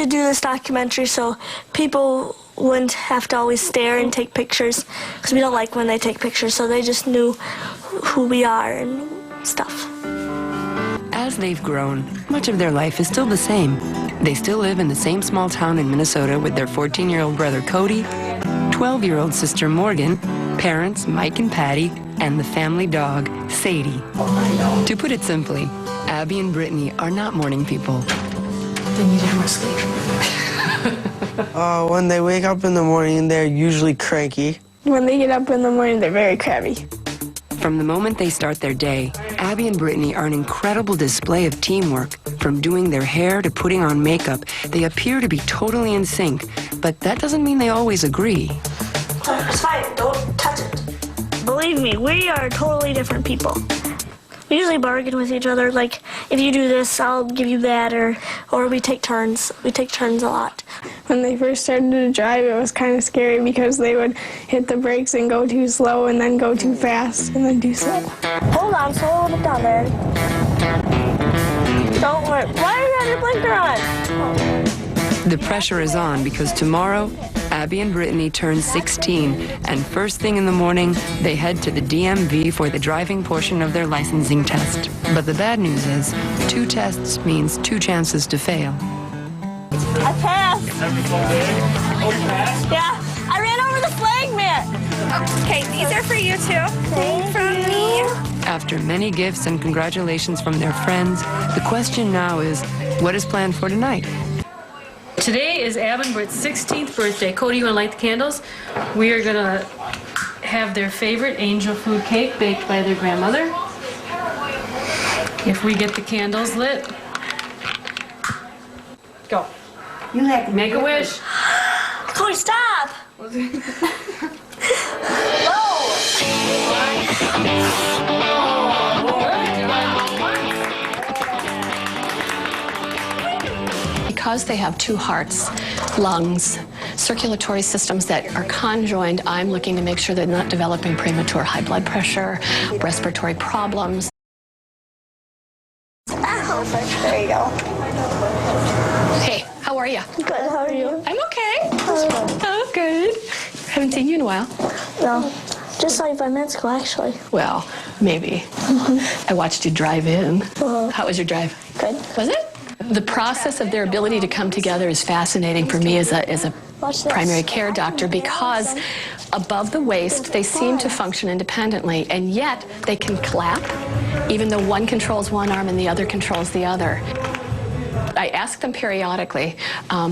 to do this documentary so people wouldn't have to always stare and take pictures, because we don't like when they take pictures, so they just knew who we are and stuff. As they've grown, much of their life is still the same. They still live in the same small town in Minnesota with their 14-year-old brother Cody, 12-year-old sister Morgan, parents Mike and Patty, and the family dog, Sadie. To put it simply, Abby and Brittany are not morning people. They need to have more sleep. When they wake up in the morning, they're usually cranky. When they get up in the morning, they're very crabby. From the moment they start their day, Abby and Brittany are an incredible display of teamwork. From doing their hair to putting on makeup, they appear to be totally in sync, but that doesn't mean they always agree. It's fine, don't touch it. Believe me, we are totally different people. We usually bargain with each other, like, if you do this, I'll give you that, or we take turns. We take turns a lot. When they first started to drive, it was kind of scary because they would hit the brakes and go too slow and then go too fast and then too slow. Hold on, slow it down there. Don't worry. Why do you have your blinker on? The pressure is on because tomorrow, Abby and Brittany turn 16, and first thing in the morning, they head to the DMV for the driving portion of their licensing test. But the bad news is, 2 tests means 2 chances to fail. I passed. Yeah, I ran over the flag man. Okay, these are for you too. From me. After many gifts and congratulations from their friends, the question now is, what is planned for tonight? Today is Ab and Britt's 16th birthday. Cody, you want to light the candles? We are going to have their favorite angel food cake baked by their grandmother. If we get the candles lit. Go. You have to Make a wish. Cody, stop! Because they have 2 hearts, lungs, circulatory systems that are conjoined, I'm looking to make sure they're not developing premature high blood pressure, respiratory problems. There you go. Hey, how are you? Good, how are you? I'm okay. Oh, good. Haven't seen you in a while. No, just saw you 5 minutes ago, actually. Well, maybe. I watched you drive in. How was your drive? Good. Was it? The process of their ability to come together is fascinating for me as a primary care doctor, because above the waist they seem to function independently, and yet they can clap even though one controls one arm and the other controls the other. I ask them periodically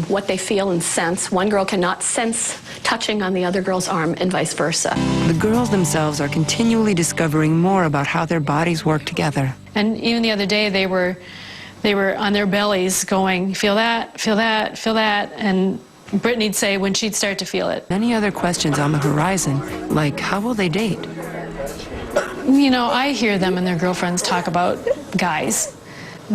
what they feel and sense. One girl cannot sense touching on the other girl's arm and vice versa. The girls themselves are continually discovering more about how their bodies work together. And even the other day, they were on their bellies going, feel that, feel that, feel that, and Brittany'd say when she'd start to feel it. Many other questions on the horizon, like how will they date? You know, I hear them and their girlfriends talk about guys,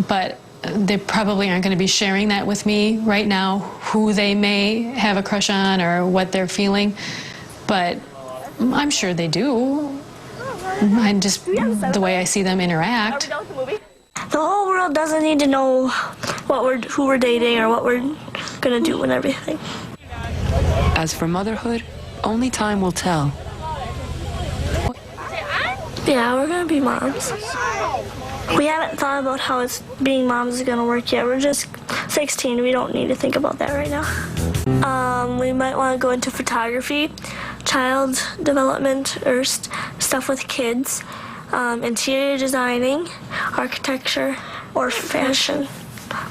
but they probably aren't going to be sharing that with me right now, who they may have a crush on or what they're feeling, but I'm sure they do. And just the way I see them interact. The whole world doesn't need to know who we're dating or what we're gonna do and everything. As for motherhood, only time will tell. Yeah, we're gonna be moms. We haven't thought about how being moms is gonna work yet. We're just 16. We don't need to think about that right now. We might want to go into photography, child development, or stuff with kids. Interior designing, architecture, or fashion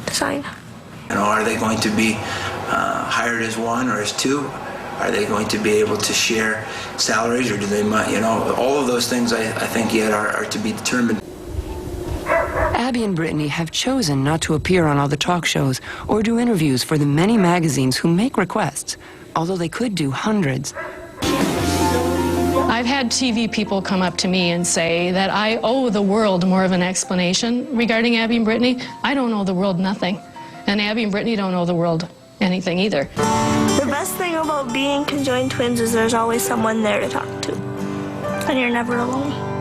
design. You know, are they going to be hired as 1 or as 2? Are they going to be able to share salaries, or do they, you know, all of those things I think yet are to be determined. Abby and Brittany have chosen not to appear on all the talk shows or do interviews for the many magazines who make requests, although they could do hundreds. I've had TV people come up to me and say that I owe the world more of an explanation regarding Abby and Brittany. I don't owe the world nothing. And Abby and Brittany don't owe the world anything either. The best thing about being conjoined twins is there's always someone there to talk to. And you're never alone.